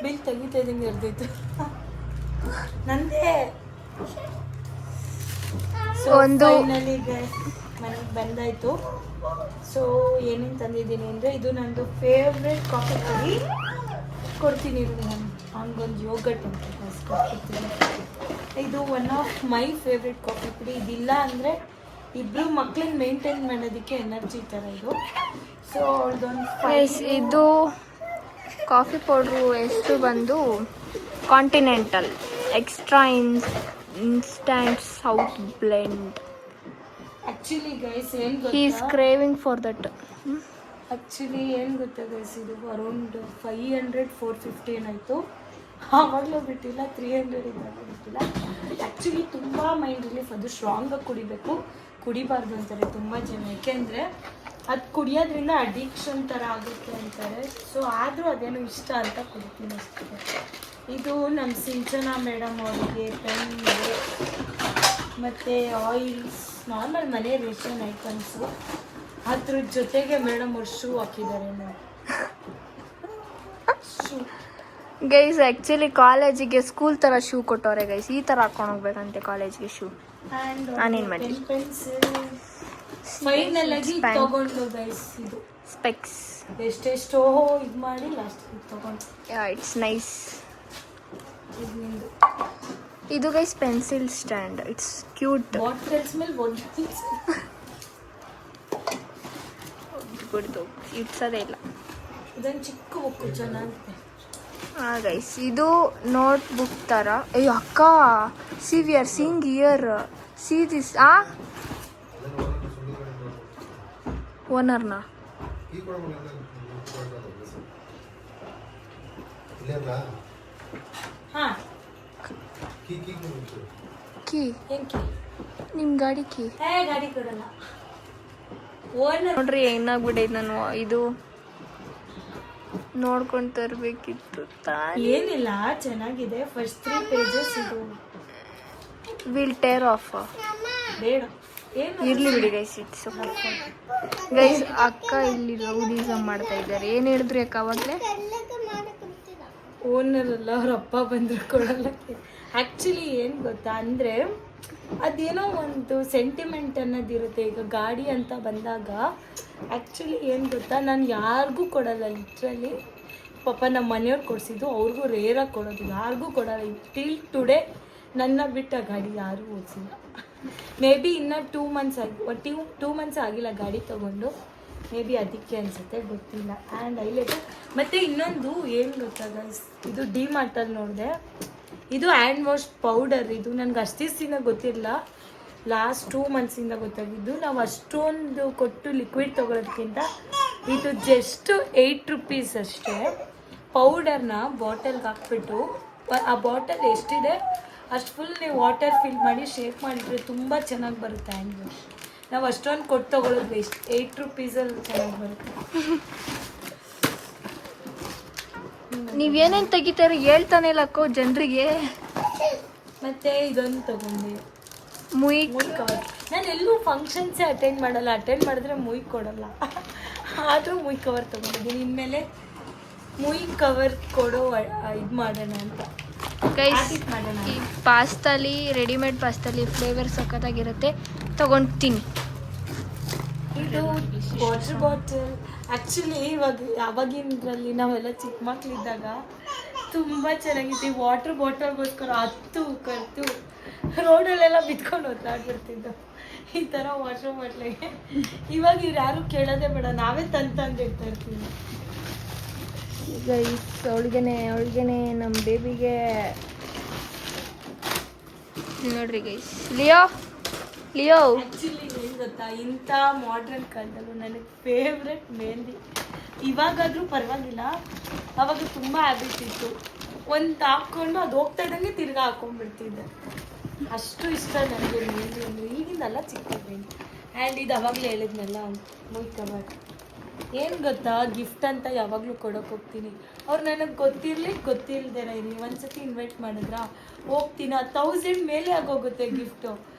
Bill ತೆಗಿತಾ ಇದ್ದೀನಿ ಎರ್ದೈತು ನಂದೇ. ಸೊ ಫೈನಲಿ ಮನೆಗೆ ಬಂದಾಯಿತು. ಸೊ ಏನೇನು ತಂದಿದ್ದೀನಿ ಅಂದರೆ ಇದು ನಂದು ಫೇವ್ರೆಟ್ ಕಾಫಿ ಪುಡಿ. ಕೊಡ್ತೀನಿ ನಾನು ಹಂಗೊಂದು ಯೋಗಟ್ ಅಂತ ಕೊಡ್ತೀನಿ. ಇದು one of my favourite coffee ಪುಡಿ. ಇದಿಲ್ಲ ಅಂದರೆ ಇಬ್ಬರು ಮಕ್ಳನ್ನ ಮೇಂಟೈನ್ ಮಾಡೋದಕ್ಕೆ ಎನರ್ಜಿ ಥರ ಇದು. ಸೊ ಇದು ಕಾಫಿ ಪೌಡ್ರು ಎಷ್ಟು ಬಂದು continental extra instant south blend. Actually guys ಏನು he is craving for that. Actually ಏನು ಗೊತ್ತಾ ಗೈಸ್, ಇದು ಅರೌಂಡ್ 500-450 ಏನಾಯಿತು. ಆವಾಗಲೂ ಬಿಟ್ಟಿಲ್ಲ, 300 ಇದ್ದಾಗ ಬಿಟ್ಟಿಲ್ಲ. ಆ್ಯಕ್ಚುಲಿ ತುಂಬ ಮೈಂಡ್ ರಿಲೀಫ್. ಅದು ಸ್ಟ್ರಾಂಗಾಗಿ ಕುಡಿಬೇಕು, ಕುಡಿಬಾರ್ದು ಅಂತಾರೆ ತುಂಬ ಜನ. ಏಕೆಂದರೆ ಅದು ಕುಡಿಯೋದ್ರಿಂದ ಅಡಿಕ್ಷನ್ ಥರ ಆಗುತ್ತೆ ಅಂತಾರೆ. ಸೊ ಆದರೂ ಅದೇನೋ ಇಷ್ಟ ಅಂತ ಕುಡಿತೀನಿ ಅಷ್ಟೇ. ಇದು ನಮ್ಮ ಸಿಂಚನಾ ಮೇಡಮ್ ಅವರಿಗೆ ಪೆನ್ ಮತ್ತು ಆಯಿಲ್ಸ್, ನಾರ್ಮಲ್ ಮನೆ ರೇಷನ್ ಐಟಮ್ಸು. ಅದ್ರ ಜೊತೆಗೆ ಮೇಡಮ್ ಅವ್ರು ಶೂ ಹಾಕಿದ್ದಾರೆ. ಶೂ ಗೈಸ್ ಆ್ಯಕ್ಚುಲಿ ಕಾಲೇಜಿಗೆ ಸ್ಕೂಲ್ ಥರ ಶೂ ಕೊಟ್ಟವ್ರೆ ಗೈಸ್. ಈ ಥರ ಹಾಕೊಂಡು ಹೋಗ್ಬೇಕಂತೆ ಕಾಲೇಜ್ಗೆ ಶೂ. ನಾನೇನು ಮಾಡಿ ಫೈನಲ್ ಆಗಿ ತಗೊಂಡು ಗೈಸ್ ಇದು ಸ್ಪೆಕ್ಸ್ ಎಷ್ಟೆಷ್ಟೋ ಇದು ಮಾಡಿ ಲಾಸ್ಟ್ ತಗೊಂಡು. It's nice. ಇದು guys pencil stand. It's cute. Bottles ಮೇಲೆ ಬಾಟಲ್ಸ್ ಬಿಡ್ತು, ಇಡ್ಸೋದೇ ಇಲ್ಲ. ಇದೊಂದು ಚಿಕ್ಕ ಬುಕ್ಕು ಚೆನ್ನಾಗಿದೆ. ಹಾಂ ಗೈಸ್, ಇದು ನೋಟ್ ಬುಕ್ ಥರ. ಅಯ್ಯೋ ಅಕ್ಕ, see we are seeing here. See this. ಓನರ್ನ ಹಾಂ ಕೀ ನಿಮ್ಮ ಗಾಡಿ ಕೀ ಗಾಡಿ ಕೊಡಲ್ಲ. ನೋಡ್ರಿ ಏನಾಗ್ಬಿಟ್ಟೈತೆ. ನಾನು ಇದು ನೋಡ್ಕೊಂಡು ತರಬೇಕಿತ್ತು. ಏನಿಲ್ಲ, ಚೆನ್ನಾಗಿದೆ. ಫಸ್ಟ್ 3 ಪೇಜಸ್ ಇದು ವಿಲ್ ಟೇರ್ ಆಫ್. ಬೇಡ ಇರ್ಲಿ ಬಿಡಿ ಗೈಸ್, ಇಟ್ಸ್ ಓಕೆ ಗೈಸ್. ಅಕ್ಕ ಇಲ್ಲಿ ರೌಡಿಸಮ್ ಮಾಡ್ತಾ ಇದ್ದಾರೆ. ಏನು ಹೇಳಿದ್ರಿ ಅಕ್ಕ ಅವಾಗಲೇ? ಓನರ್ ಅಲ್ಲ, ಅವ್ರ ಅಪ್ಪ ಬಂದರು ಕೊಡಲ್ಲ. ಆ್ಯಕ್ಚುಲಿ ಏನು ಗೊತ್ತಾ ಅಂದರೆ ಅದೇನೋ ಒಂದು ಸೆಂಟಿಮೆಂಟ್ ಅನ್ನೋದಿರುತ್ತೆ. ಈಗ ಗಾಡಿ ಅಂತ ಬಂದಾಗ ಆ್ಯಕ್ಚುಲಿ ಏನು ಗೊತ್ತಾ, ನಾನು ಯಾರಿಗೂ ಕೊಡಲ್ಲ ಲಿಟ್ರಲಿ. ಪಾಪ ನಮ್ಮ ಮನೆಯವ್ರು ಕೊಡಿಸಿದ್ದು, ಅವ್ರಿಗೂ ರೇರಾಗಿ ಕೊಡೋದು, ಯಾರಿಗೂ ಕೊಡಲ್ಲ. ಟಿಲ್ ಟುಡೇ ನನ್ನ ಬಿಟ್ಟ ಗಾಡಿ ಯಾರೂ ಓಡಿಸಿಲ್ಲ. ಮೇ ಬಿ ಇನ್ನೂ 2 ಮಂತ್ಸ್ ಆಗಿ 2 ಮಂತ್ಸ್ ಆಗಿಲ್ಲ ಗಾಡಿ ತೊಗೊಂಡು. ಮೇ ಬಿ ಅದಕ್ಕೆ ಅನಿಸುತ್ತೆ, ಗೊತ್ತಿಲ್ಲ. And highlight. ಮತ್ತು ಇನ್ನೊಂದು ಏನು ಗೊತ್ತಾ ಗೈಸ್, ಇದು ಡಿ ಮಾರ್ಟಲ್ಲಿ ನೋಡಿದೆ. ಇದು ಹ್ಯಾಂಡ್ ವಾಶ್ ಪೌಡರ್. ಇದು ನನಗೆ ಅಷ್ಟು ದಿವಸದಿಂದ ಗೊತ್ತಿರಲಿಲ್ಲ, ಲಾಸ್ಟ್ 2 ಮಂತ್ಸಿಂದ ಗೊತ್ತಾಗಿದ್ದು. ನಾವು ಅಷ್ಟೊಂದು ಕೊಟ್ಟು ಲಿಕ್ವಿಡ್ ತೊಗೊಳೋದಕ್ಕಿಂತ ಇದು ಜಸ್ಟ್ 8 ರುಪೀಸ್ ಅಷ್ಟೇ. ಪೌಡರ್ನ ಬಾಟಲ್ಗೆ ಹಾಕ್ಬಿಟ್ಟು, ಆ ಬಾಟಲ್ ಎಷ್ಟಿದೆ ಅಷ್ಟು ಫುಲ್ ನೀವು ವಾಟರ್ ಫಿಲ್ ಮಾಡಿ ಶೇಕ್ ಮಾಡಿದರೆ ತುಂಬ ಚೆನ್ನಾಗಿ ಬರುತ್ತೆ ಹ್ಯಾಂಡ್ ವಾಶ್. ನಾವು ಅಷ್ಟೊಂದು ಕೊಟ್ಟು ತೊಗೊಳೋದು ವೇಸ್ಟ್. 8 ರುಪೀಸಲ್ಲಿ ಚೆನ್ನಾಗಿ ಬರುತ್ತೆ. ನೀವೇನೇನು ತೆಗಿತಾರೆ ಹೇಳ್ತಾನೆ ಇಲ್ಲಕ್ಕೋ ಜನರಿಗೆ. ಮತ್ತು ಇದೊಂದು ತೊಗೊಂಡೆ, ಮುಯ್ ಕವರ್. ನಾನು ಎಲ್ಲೂ ಫಂಕ್ಷನ್ಸೇ ಅಟೆಂಡ್ ಮಾಡಲ್ಲ. ಅಟೆಂಡ್ ಮಾಡಿದ್ರೆ ಮುಯ್ ಕೊಡಲ್ಲ, ಆದರೂ ಮುಯ್ ಕವರ್ ತೊಗೊಂಡಿದ್ದೀನಿ. ಇನ್ಮೇಲೆ ಮುಯ್ ಕವರ್ ಕೊಡೋ ಇದು ಮಾಡೋಣ ಅಂತ. ಗೈಸ್, ಈ ಪಾಸ್ತಾಲಿ, ರೆಡಿಮೇಡ್ ಪಾಸ್ತಾಲಿ ಫ್ಲೇವರ್ ಸಖತ್ತಾಗಿರುತ್ತೆ, ತೊಗೊಳ್ತೀನಿ. ಇದು ವಾಟರ್ ಬಾಟಲ್. ಆ್ಯಕ್ಚುಲಿ ಅವಾಗಿನದ್ರಲ್ಲಿ ನಾವೆಲ್ಲ ಚಿಕ್ಕ ಮಕ್ಕಳಿದ್ದಾಗ ತುಂಬ ಚೆನ್ನಾಗಿತ್ತು. ಈ ವಾಟರ್ ಬಾಟಲ್ಗೋಸ್ಕರ ಹತ್ತು ಕರೆದು ರೋಡಲ್ಲೆಲ್ಲ ಬಿತ್ಕೊಂಡು ಒತ್ತಾಡ್ಬಿಡ್ತಿದ್ದು ಈ ಥರ ವಾಟರ್ ಬಾಟ್ಲಿಗೆ. ಇವಾಗ ಇವ್ರು ಯಾರು ಕೇಳೋದೇ ಬೇಡ, ನಾವೇ ತಂದಿಡ್ತಾ ಇರ್ತೀವಿ. ಗೈಸ್, ಅವಳಿಗೆನೆ ನಮ್ಮ ಬೇಬಿಗೆ ನೋಡ್ರಿ ಗೈಸ್. ಲಿಯೋ ಆ್ಯಕ್ಚುಲಿ ಏನು ಗೊತ್ತಾ, ಇಂಥ ಮಾಡ್ರನ್ ಕಾಲದಲ್ಲೂ ನನಗೆ ಫೇವ್ರೆಟ್ ಮೆಹಂದಿ. ಇವಾಗಾದರೂ ಪರವಾಗಿಲ್ಲ, ಅವಾಗ ತುಂಬ ಹ್ಯಾಬಿಟ್ ಇತ್ತು. ಒಂದು ಹಾಕ್ಕೊಂಡು ಅದು ಹೋಗ್ತಾ ಇದ್ದಂಗೆ ತಿರ್ಗಾ ಹಾಕ್ಕೊಂಡ್ಬಿಡ್ತಿದ್ದೆ. ಅಷ್ಟು ಇಷ್ಟ ನನಗೆ ಮೆಹಂದಿ ಅಂದರೆ. ಈಗಿಂದಲ್ಲ, ಚಿಕ್ಕದ್ರಿಂದ. ಆ್ಯಂಡ್ ಇದು ಅವಾಗಲೇ ಹೇಳಿದ್ನಲ್ಲ, ಮುಯ್ ಕವರ್. ಏನು ಗೊತ್ತಾ, ಗಿಫ್ಟ್ ಅಂತ ಯಾವಾಗಲೂ ಕೊಡೋಕೆ ಹೋಗ್ತೀನಿ. ಅವ್ರು ನನಗೆ ಗೊತ್ತಿಲ್ಲದೆ ಇರಿ, ಒಂದ್ಸತಿ ಇನ್ವೈಟ್ ಮಾಡಿದ್ರಾ ಹೋಗ್ತೀನಿ. 1000 ಮೇಲೆ ಆಗೋಗುತ್ತೆ ಗಿಫ್ಟು.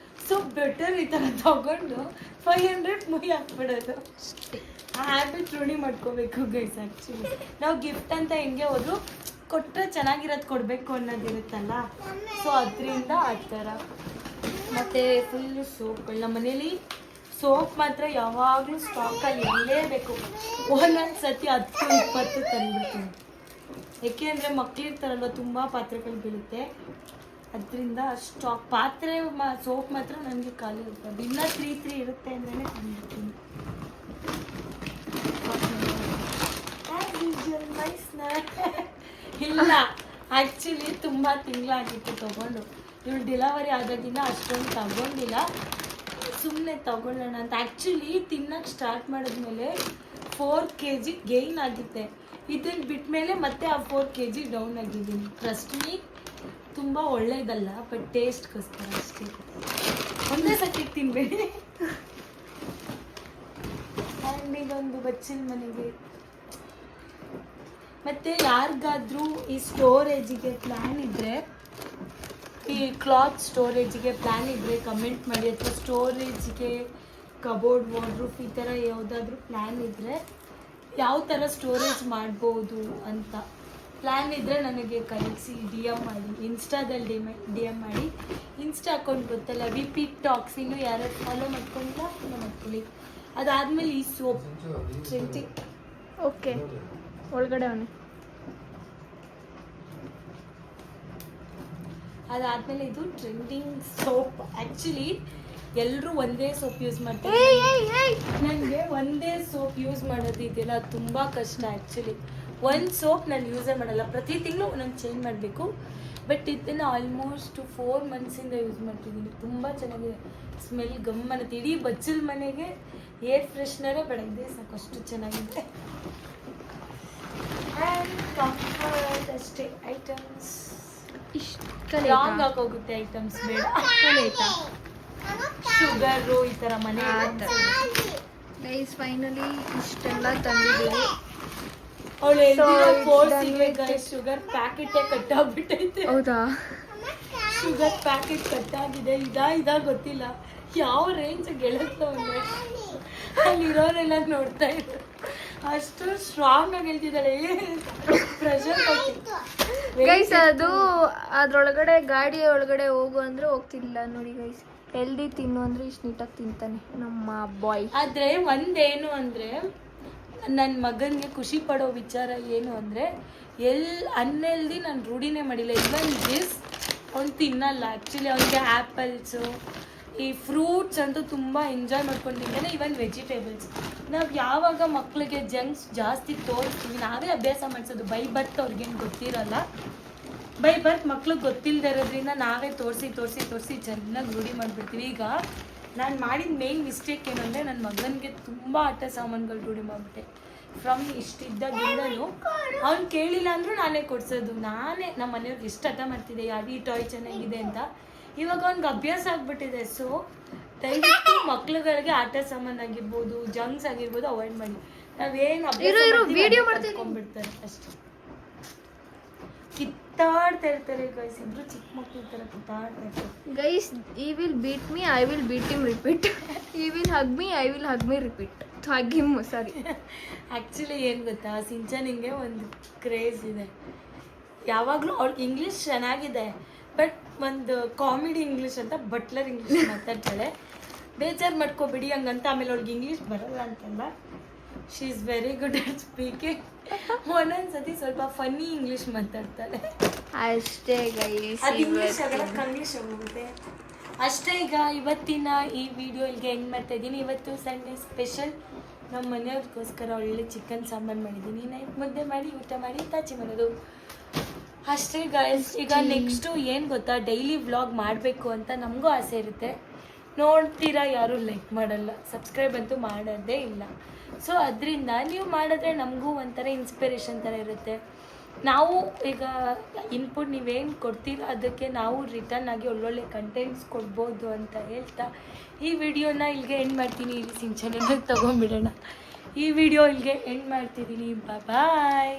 ಸೊ ಬೆಟರ್ ಈ ಥರ ತೊಗೊಂಡು 500 ಮುಗಿ ಹಾಕ್ಬಿಡೋದು. ಆ ಹ್ಯಾಬಿಟ್ ರೂಢಿ ಮಾಡ್ಕೋಬೇಕು ಗೈಸ್. ಆ್ಯಕ್ಚುಲಿ ನಾವು ಗಿಫ್ಟ್ ಅಂತ ಹೆಂಗೆ ಹೋದ್ರು ಕೊಟ್ಟರೆ ಚೆನ್ನಾಗಿರೋದು ಕೊಡಬೇಕು ಅನ್ನೋದಿರುತ್ತಲ್ಲ, ಸೊ ಅದರಿಂದ ಆ ಥರ. ಮತ್ತು ಫುಲ್ಲು ಸೋಪ್ಗಳು ನಮ್ಮ ಮನೇಲಿ ಸೋಪ್ ಮಾತ್ರ ಯಾವಾಗಲೂ ಸ್ಟಾಕಲ್ಲಿ ಇರಲೇಬೇಕು. ಒಂದೊಂದು ಸತಿ 10-20 ತಂದ್ಬಿಡ್ತೀನಿ. ಏಕೆಂದರೆ ಮಕ್ಕಳಿರ್ತಾರಲ್ವ, ತುಂಬ ಪಾತ್ರೆಗಳು ಬೀಳುತ್ತೆ, ಅದರಿಂದ ಸ್ಟಾಕ್ ಪಾತ್ರೆ ಸೋಪ್ ಮಾತ್ರ ನನಗೆ ಖಾಲಿ ಇರ್ತದೆ. ಇನ್ನೂ 3 ಇರುತ್ತೆ ಅಂದ್ರೇ ತಂದ್ಬಿಡ್ತೀನಿ. ಇಲ್ಲ, ಆ್ಯಕ್ಚುಲಿ ತುಂಬ ತಿಂಗಳಾಗಿತ್ತು ತೊಗೊಂಡು. ಇವಳು ಡೆಲಿವರಿ ಆದಾಗಿನ ಅಷ್ಟೊಂದು ತಗೊಂಡಿಲ್ಲ, ಸುಮ್ಮನೆ ತಗೊಳ್ಳೋಣ ಅಂತ. ಆ್ಯಕ್ಚುಲಿ ತಿನ್ನೋಕ್ಕೆ ಸ್ಟಾರ್ಟ್ ಮಾಡಿದ್ಮೇಲೆ 4 kg ಗೇಯ್ನ್ ಆಗಿತ್ತೆ. ಇದನ್ನು ಬಿಟ್ಮೇಲೆ ಮತ್ತೆ ಆ 4 kg ಡೌನ್ ಆಗಿದ್ದೀನಿ. ಟ್ರಸ್ಟ್ ಮೀ, ತುಂಬ ಒಳ್ಳೇದಲ್ಲ, ಬಟ್ ಟೇಸ್ಟ್ಗೋಸ್ಕರ ಅಷ್ಟೇ. ಒಂದೇ ಸತಿ ತಿನ್ಬೇಡಿ. ಆ್ಯಂಡ್ ಇದೊಂದು ಬಚ್ಚಿನ ಮನೆಗೆ. ಮತ್ತು ಯಾರಿಗಾದ್ರೂ ಈ ಸ್ಟೋರೇಜಿಗೆ ಪ್ಲ್ಯಾನ್ ಇದ್ದರೆ, ಈ ಕ್ಲಾತ್ ಸ್ಟೋರೇಜಿಗೆ ಪ್ಲ್ಯಾನ್ ಇದ್ದರೆ ಕಮೆಂಟ್ ಮಾಡಿ. ಅಥವಾ ಸ್ಟೋರೇಜ್ಗೆ ಕಬೋರ್ಡ್, ವಾರ್ಡ್ರೂಫ್ ಈ ಥರ ಯಾವುದಾದ್ರೂ ಪ್ಲ್ಯಾನ್ ಇದ್ದರೆ ಯಾವ ಥರ ಸ್ಟೋರೇಜ್ ಮಾಡ್ಬೋದು ಅಂತ ಪ್ಲ್ಯಾನ್ ಇದ್ದರೆ ನನಗೆ ಕಳಿಸಿ, DM ಮಾಡಿ. ಇನ್ಸ್ಟಾದಲ್ಲಿ DM ಮಾಡಿ. ಇನ್ಸ್ಟಾ ಅಕೌಂಟ್ ಗೊತ್ತಲ್ಲ, VP ಟಾಕ್ಸ್. ಇನ್ನೂ ಯಾರ್ಯಾರು ಫಾಲೋ ಮಾಡ್ಕೊಂಡಿಲ್ಲ ಫಾಲೋ ಮಾಡ್ಕೊಳ್ಳಿ. ಅದಾದಮೇಲೆ ಈ ಸೋಪ್ ಟ್ರೆಂಡಿಂಗ್. ಓಕೆ, ಒಳಗಡೆ ಅವನು. ಅದಾದಮೇಲೆ ಇದು ಟ್ರೆಂಡಿಂಗ್ ಸೋಪ್. ಆ್ಯಕ್ಚುಲಿ ಎಲ್ಲರೂ ಒಂದೇ ಸೋಪ್ ಯೂಸ್ ಮಾಡ್ತಾರೆ. ನನಗೆ ಒಂದೇ ಸೋಪ್ ಯೂಸ್ ಮಾಡೋದು ಇದೆಯಲ್ಲ ತುಂಬ ಕಷ್ಟ. ಆ್ಯಕ್ಚುಲಿ ಒಂದು ಸೋಪ್ ನಾನು ಯೂಸೇ ಮಾಡಲ್ಲ, ಪ್ರತಿ ತಿಂಗಳು ಒಂದೊಂದು ಚೇಂಜ್ ಮಾಡಬೇಕು. ಬಟ್ ಇದನ್ನು ಆಲ್ಮೋಸ್ಟ್ 4 ಮಂತ್ಸಿಂದ ಯೂಸ್ ಮಾಡ್ತಿದ್ದೀನಿ. ತುಂಬ ಚೆನ್ನಾಗಿದೆ, ಸ್ಮೆಲ್ ಗಮ್ ಅನ್ನತ್ತೆ. ಇಡೀ ಬಚ್ಚಲ ಮನೆಗೆ ಏರ್ ಫ್ರೆಶ್ನರೇ ಬೆಳಗ್ಗೆ ಸಾಕು, ಅಷ್ಟು ಚೆನ್ನಾಗಿದೆ. ಆ್ಯಂಡ್ ಕಂಫರ್ಟ್ ಅಷ್ಟೇ ಐಟಮ್ಸ್. ಲಾಂಗ್ ಆಗೋಗುತ್ತೆ ಐಟಮ್ಸ್, ಬೇಡ. ಶುಗರು ಈ ಥರ ಮನೆ. ಗೈಸ್ ಫೈನಲಿ ಇಷ್ಟೆಲ್ಲ ತಂದಿದ್ದೀವಿ. ಅವಳು ಶುಗರ್ ಪ್ಯಾಕೆಟೇ ಕಟ್ಟಾಗ್ಬಿಟ್ಟೈತೆ. ಹೌದಾ? ಶುಗರ್ ಪ್ಯಾಕೆಟ್ ಕಟ್ಟಾಗಿದೆ. ಇದಾ ಗೊತ್ತಿಲ್ಲ ಯಾವ ರೇಂಜ್ ಗೆಳತ್ತು ಅಂದರೆ ಅಲ್ಲಿರೋರೆಲ್ಲ ನೋಡ್ತಾ ಇದ್ರು. ಅಷ್ಟು ಸ್ಟ್ರಾಂಗ್ ಆಗಿ ಹೇಳ್ತಿದ್ದಾಳೆ. ಪ್ರೆಷರ್ ಗೈಸ್ ಅದು ಅದ್ರೊಳಗಡೆ ಗಾಡಿ ಒಳಗಡೆ ಹೋಗು ಅಂದ್ರೆ ಹೋಗ್ತಿಲ್ಲ ನೋಡಿ ಗೈಸ್. ಹೆಲ್ದಿ ತಿನ್ನು ಅಂದ್ರೆ ಇಷ್ಟು ನೀಟಾಗಿ ತಿಂತಾನೆ ನಮ್ಮ ಬಾಯ್. ಆದರೆ ಒಂದೇನು ಅಂದರೆ ನನ್ನ ಮಗನಿಗೆ ಖುಷಿ ಪಡೋ ವಿಚಾರ ಏನು ಅಂದರೆ, ಅನ್ಹೆಲ್ದಿ ನಾನು ರೂಢಿನೇ ಮಾಡಿಲ್ಲ. ಇವನ್ ದಿಸ್ ಅವ್ನು ತಿನ್ನಲ್ಲ. ಆ್ಯಕ್ಚುಲಿ ಅವನಿಗೆ ಆ್ಯಪಲ್ಸು, ಈ ಫ್ರೂಟ್ಸ್ ಅಂತೂ ತುಂಬ ಎಂಜಾಯ್ ಮಾಡ್ಕೊಂಡು ತಿಂತಾನೆ. ಇವನ್ ವೆಜಿಟೇಬಲ್ಸ್. ನಾವು ಯಾವಾಗ ಮಕ್ಕಳಿಗೆ ಜಂಕ್ಸ್ ಜಾಸ್ತಿ ತೋರಿಸ್ತೀವಿ, ನಾವೇ ಅಭ್ಯಾಸ ಮಾಡಿಸೋದು. ಬೈ ಬರ್ತ್ ಅವ್ರಿಗೇನು ಗೊತ್ತಿರಲ್ಲ. ಬೈ ಬರ್ತ್ ಮಕ್ಳಿಗೆ ಗೊತ್ತಿಲ್ಲದೆ ಇರೋದ್ರಿಂದ ನಾವೇ ತೋರಿಸಿ ಚೆನ್ನಾಗಿ ರೂಢಿ ಮಾಡಿಬಿಡ್ತೀವಿ. ಈಗ ನಾನು ಮಾಡಿದ ಮೇನ್ ಮಿಸ್ಟೇಕ್ ಏನು ಅಂದರೆ, ನನ್ನ ಮಗನಿಗೆ ತುಂಬ ಆಟ ಸಾಮಾನುಗಳು ರೂಢಿ ಮಾಡಿಬಿಟ್ಟೆ. ಫ್ರಮ್ ಇಷ್ಟಿದ್ದಾಗಿಂದಲೂ ಅವ್ನು ಕೇಳಿಲ್ಲ ಅಂದರೂ ನಾನೇ ಕೊಡಿಸೋದು. ನಾನೇ ನಮ್ಮ ಮನೆಯವ್ರಿಗೆ ಎಷ್ಟು ಹಠ ಮಾಡ್ತಿದ್ದೆ, ಈ ಟಾಯ್ ಚೆನ್ನಾಗಿದೆ ಅಂತ. ಇವಾಗ ಅವ್ನಿಗೆ ಅಭ್ಯಾಸ ಆಗಿಬಿಟ್ಟಿದೆ. ಸೊ ದಯವಿಟ್ಟು ಮಕ್ಳುಗಳಿಗೆ ಆಟ ಸಾಮಾನು ಆಗಿರ್ಬೋದು, ಜಂಕ್ಸ್ ಆಗಿರ್ಬೋದು ಅವಾಯ್ಡ್ ಮಾಡಿ. ನಾವೇನು ಅಭ್ಯಾಸ ಅಷ್ಟೇ. ಕಿತ್ತಾಡ್ತಾ ಇರ್ತಾರೆ ಗೈಸ್, ಇಬ್ರು ಚಿಕ್ಕ ಮಕ್ಳು ಥರ ಕಿತ್ತಾಡ್ತಾ ಇರ್ತಾರೆ. Guys, he will beat me, I will beat him repeat. He will hug me, I will hug me repeat. Hug him, sorry. Actually ಏನು ಗೊತ್ತಾ, ಸಿಂಚನಿಗೆ ಒಂದು ಕ್ರೇಜ್ ಇದೆ. ಯಾವಾಗಲೂ ಅವ್ಳಿಗೆ ಇಂಗ್ಲೀಷ್ ಚೆನ್ನಾಗಿದೆ, ಬಟ್ ಒಂದು ಕಾಮಿಡಿ ಇಂಗ್ಲೀಷ್ ಅಂತ ಬಟ್ಲರ್ ಇಂಗ್ಲೀಷ್ ಮಾತಾಡ್ತಾಳೆ. ಬೇಜಾರು ಮಾಡ್ಕೋಬೇಡಿ ಹಂಗಂತ. ಆಮೇಲೆ ಅವ್ಳಿಗೆ ಇಂಗ್ಲೀಷ್ ಬರಲ್ಲ ಅಂತಲ್ಲ, she is very good at speaking. ಒಂದೊಂದ್ಸತಿ ಸ್ವಲ್ಪ ಫನ್ನಿ ಇಂಗ್ಲೀಷ್ ಮಾತಾಡ್ತಾಳೆ ಅಷ್ಟೇ ಗೈಸ್. ಅದು ಇಂಗ್ಲೀಷ್ ಆಗಲ್ಲ, ಕಂಗ್ಲೀಷ್ ಆಗೋಗುತ್ತೆ ಅಷ್ಟೇ. ಈಗ ಇವತ್ತಿನ ಈ ವಿಡಿಯೋ ಇಲ್ಲಿಗೆ ಎಂಡ್ ಮಾಡ್ತಾ ಇದ್ದೀನಿ. ಇವತ್ತು ಸಂಡೇ ಸ್ಪೆಷಲ್ ನಮ್ಮ ಮನೆಯವ್ರಿಗೋಸ್ಕರ ಒಳ್ಳೆ ಚಿಕನ್ ಸಾಂಬಾರು ಮಾಡಿದ್ದೀನಿ. ನೈಟ್ ಮುದ್ದೆ ಮಾಡಿ ಊಟ ಮಾಡಿ ತಾಚಿ ಮಾಡೋದು ಅಷ್ಟೇ ಗೈಸ್. ಈಗ ನೆಕ್ಸ್ಟು ಏನು ಗೊತ್ತಾ, ಡೈಲಿ ವ್ಲಾಗ್ ಮಾಡಬೇಕು ಅಂತ ನಮಗೂ ಆಸೆ ಇರುತ್ತೆ. ನೋಡ್ತೀರಾ, ಯಾರೂ ಲೈಕ್ ಮಾಡಲ್ಲ, ಸಬ್ಸ್ಕ್ರೈಬ್ ಅಂತೂ ಮಾಡೋದೇ ಇಲ್ಲ. ಸೊ ಅದರಿಂದ ನೀವು ಮಾಡಿದ್ರೆ ನಮಗೂ ಒಂಥರ ಇನ್ಸ್ಪಿರೇಷನ್ ಥರ ಇರುತ್ತೆ. ನಾವು ಈಗ ಇನ್ಪುಟ್ ನೀವೇನು ಕೊಡ್ತೀರ ಅದಕ್ಕೆ ನಾವು ರಿಟರ್ನ್ ಆಗಿ ಒಳ್ಳೊಳ್ಳೆ ಕಂಟೆಂಟ್ಸ್ ಕೊಡ್ಬೋದು ಅಂತ ಹೇಳ್ತಾ ಈ ವಿಡಿಯೋನ ಇಲ್ಲಿಗೆ ಎಂಡ್ ಮಾಡ್ತೀನಿ. ಇಲ್ಲಿ ಸಿಂಚನೆ ತೊಗೊಂಡ್ಬಿಡೋಣ. ಈ ವಿಡಿಯೋ ಇಲ್ಲಿಗೆ ಎಂಡ್ ಮಾಡ್ತಿದ್ದೀನಿ. ಬಾಯ್.